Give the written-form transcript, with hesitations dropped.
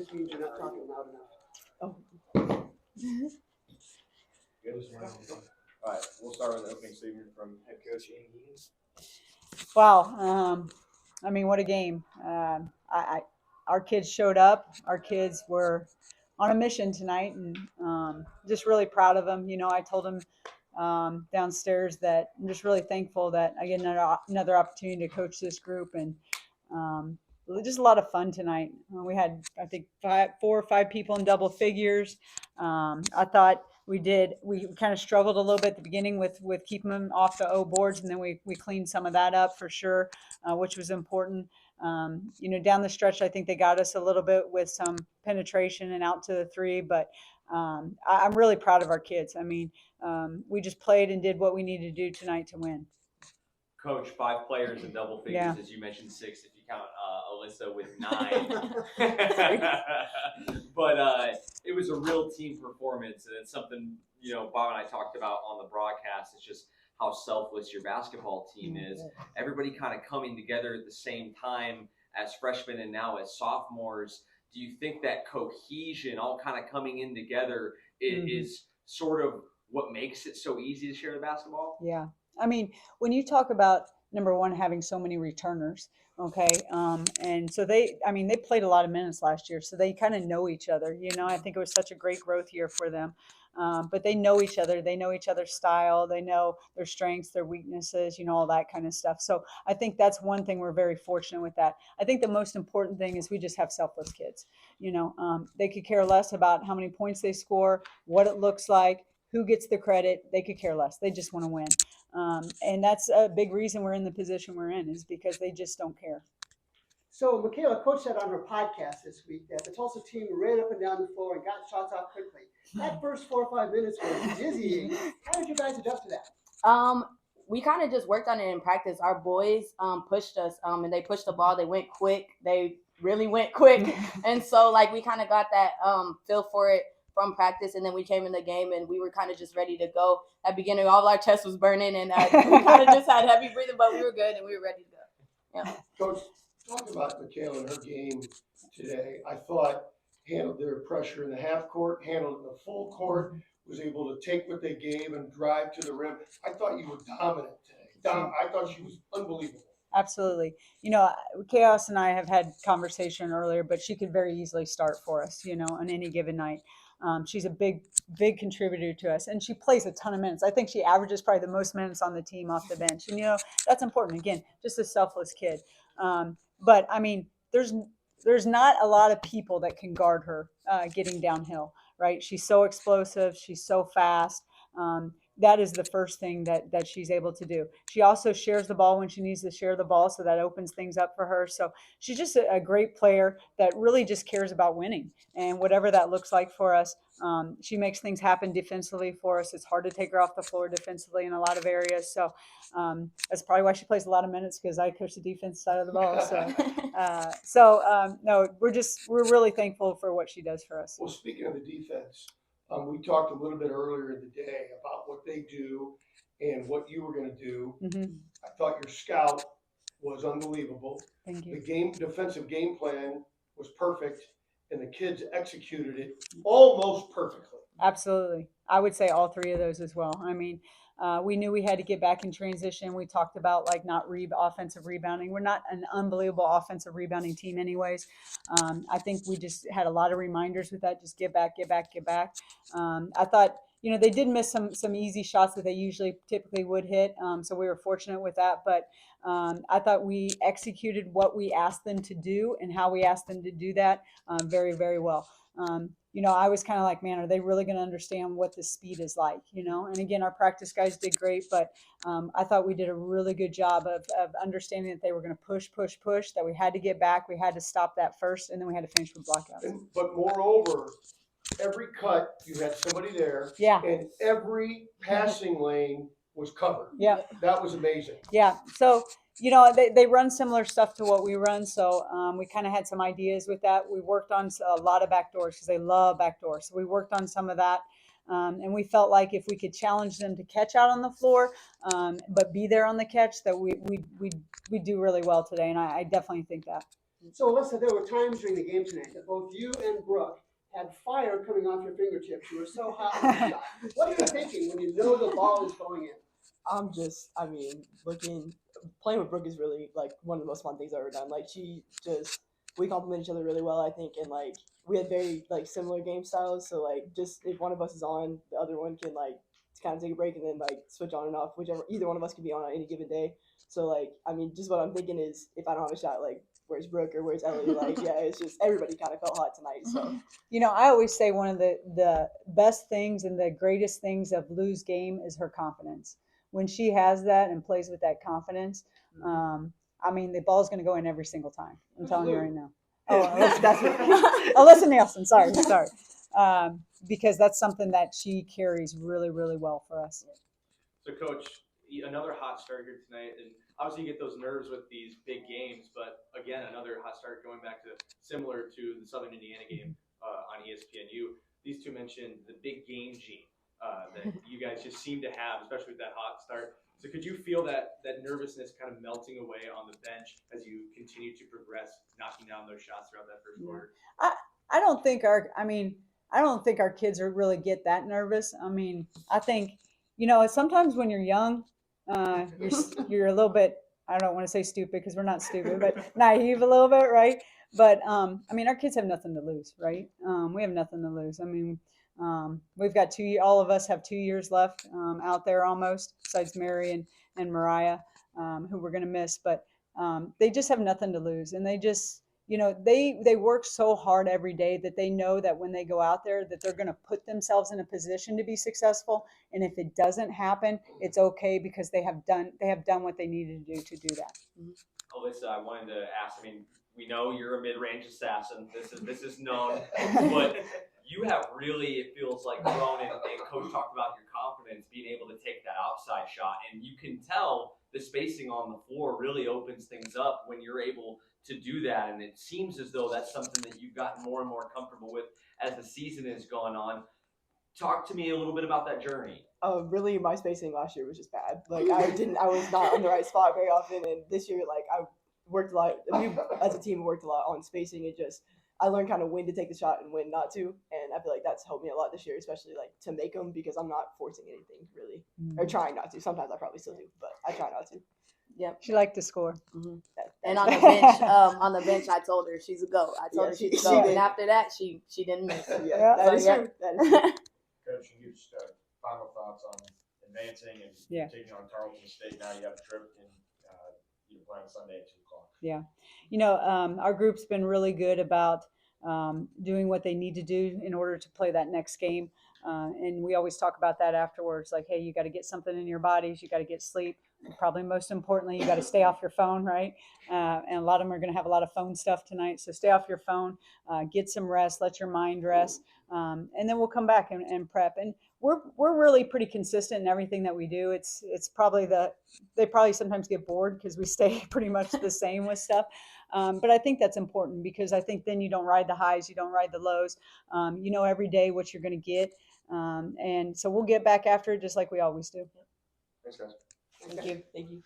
this means you're not talking loud enough. Oh. Good. All right, we'll start with the opening statement from head coach Amy Egan. Wow. I mean, what a game. Our kids showed up. Our kids were on a mission tonight, and just really proud of them. You know, I told them downstairs that I'm just really thankful that I get another opportunity to coach this group, and just a lot of fun tonight. We had, I think, 4 or 5 people in double figures. I thought we kind of struggled a little bit at the beginning with keeping them off the O boards, and then we cleaned some of that up for sure, which was important. Down the stretch, I think they got us a little bit with some penetration and out to the 3, but I'm really proud of our kids. I mean, we just played and did what we needed to do tonight to win. Coach, 5 players in double figures, Yeah. as you mentioned, 6 if you count Alyssa with 9. But it was a real team performance, and it's something, Bob and I talked about on the broadcast. It's just how selfless your basketball team is. Everybody kind of coming together at the same time as freshmen and now as sophomores. Do you think that cohesion, all kind of coming in together, is sort of what makes it so easy to share the basketball? Yeah. I mean, when you talk about, number one, having so many returners, okay, and so they played a lot of minutes last year, so they kind of know each other. I think it was such a great growth year for them. But they know each other. They know each other's style. They know their strengths, their weaknesses, all that kind of stuff. So I think that's one thing we're very fortunate with that. I think the most important thing is we just have selfless kids. They could care less about how many points they score, what it looks like, who gets the credit. They could care less. They just want to win. And that's a big reason we're in the position we're in, is because they just don't care. So Michaela, coach said on her podcast this week that the Tulsa team ran up and down the floor and got shots off quickly. That first 4 or 5 minutes was dizzying. How did you guys adjust to that? We kind of just worked on it in practice. Our boys pushed us, and they pushed the ball. They went quick. They really went quick. And so, we kind of got that feel for it from practice, and then we came in the game, and we were kind of just ready to go. At the beginning, all our chest was burning, and we kind of just had heavy breathing, but we were good, and we were ready to go. Yeah. Coach, talk about Michaela and her game today. I thought handled their pressure in the half court, handled it in the full court, was able to take what they gave and drive to the rim. I thought you were dominant today. I thought she was unbelievable. Absolutely. Chaos and I have had conversation earlier, but she could very easily start for us, on any given night. She's a big contributor to us, and she plays a ton of minutes. I think she averages probably the most minutes on the team off the bench. And, that's important. Again, just a selfless kid. But I mean, there's not a lot of people that can guard her getting downhill, right? She's so explosive. She's so fast. That is the first thing that she's able to do. She also shares the ball when she needs to share the ball, so that opens things up for her. So she's just a great player that really just cares about winning, and whatever that looks like for us. She makes things happen defensively for us. It's hard to take her off the floor defensively in a lot of areas. So that's probably why she plays a lot of minutes, because I coach the defense side of the ball. So no, we're really thankful for what she does for us. Well, speaking of the defense, we talked a little bit earlier in the day about what they do and what you were going to do. Mm-hmm. I thought your scout was unbelievable. Thank you. The defensive game plan was perfect, and the kids executed it almost perfectly. Absolutely. I would say all 3 of those as well. I mean, we knew we had to get back in transition. We talked about not offensive rebounding. We're not an unbelievable offensive rebounding team anyways. I think we just had a lot of reminders with that. Just get back. I thought, they did miss some easy shots that they typically would hit. So we were fortunate with that. But I thought we executed what we asked them to do and how we asked them to do that very, very well. I was kind of like, man, are they really going to understand what the speed is like? And again, our practice guys did great, but I thought we did a really good job of understanding that they were going to push, that we had to get back. We had to stop that first, and then we had to finish with blockouts. But moreover, every cut, you had somebody there. Yeah. And every passing lane was covered. Yeah. That was amazing. Yeah. So, they run similar stuff to what we run. So we kind of had some ideas with that. We worked on a lot of backdoors because they love backdoors. So we worked on some of that. And we felt like if we could challenge them to catch out on the floor, but be there on the catch, that we do really well today. And I definitely think that. So Alyssa, there were times during the game tonight that both you and Brooke had fire coming off your fingertips. You were so hot with the shot. What are you thinking when you know the ball is going in? Playing with Brooke is really like one of the most fun things I've ever done. Like we complement each other really well, I think, and like we had very like similar game styles. So like just if one of us is on, the other one can like kind of take a break and then like switch on and off, whichever either one of us can be on any given day. So like just what I'm thinking is if I don't have a shot, like where's Brooke or where's Ellie? Like it's just everybody kind of felt hot tonight. So I always say one of the best things and the greatest things of Lou's game is her confidence. When she has that and plays with that confidence, the ball's going to go in every single time. I'm telling you right now. Oh, Alyssa Nielsen. Sorry. Because that's something that she carries really, really well for us. So, Coach, another hot start here tonight, and obviously you get those nerves with these big games, but again, another hot start going back to similar to the Southern Indiana game on ESPNU. These two mentioned the big game gene that you guys just seem to have, especially with that hot start. So could you feel that nervousness kind of melting away on the bench as you continue to progress, knocking down those shots throughout that first quarter? I don't think our kids are really get that nervous. I think, sometimes when you're young, you're a little bit, I don't want to say stupid because we're not stupid, but naive a little bit, right? But our kids have nothing to lose, right? We have nothing to lose. We've got all of us have 2 years left out there almost, besides Mary and Mariah, who we're going to miss. But they just have nothing to lose. And they just, they work so hard every day that they know that when they go out there that they're going to put themselves in a position to be successful. And if it doesn't happen, it's okay because they have done what they needed to do that. Alyssa, I wanted to ask, we know you're a mid-range assassin. This is known, but you have really, it feels like, grown, and Coach talked about your confidence, being able to take that outside shot, and you can tell the spacing on the floor really opens things up when you're able to do that, and it seems as though that's something that you've gotten more and more comfortable with as the season has gone on. Talk to me a little bit about that journey. Really, my spacing last year was just bad. Like I was not on the right spot very often, and this year, like I worked a lot. We as a team worked a lot on spacing. I learned kind of when to take the shot and when not to, and I feel like that's helped me a lot this year, especially like to make them because I'm not forcing anything really, or trying not to. Sometimes I probably still do, but I try not to. Yep. She liked to score. And on the bench, I told her she's a go. I told her she's a go, and after that, she didn't miss. That is true. Coach, you just final thoughts on advancing and taking on Tarleton State. Now you have a trip and you play on Sunday at 2:00. Yeah. Our group's been really good about doing what they need to do in order to play that next game. And we always talk about that afterwards, like, hey, you got to get something in your bodies. You got to get sleep. Probably most importantly, you got to stay off your phone, right? And a lot of them are going to have a lot of phone stuff tonight. So stay off your phone, get some rest, let your mind rest. And then we'll come back and prep. And we're really pretty consistent in everything that we do. It's probably they probably sometimes get bored because we stay pretty much the same with stuff. But I think that's important because I think then you don't ride the highs, you don't ride the lows. You know every day what you're going to get. And so we'll get back after it just like we always do. Thanks, guys. Thank you.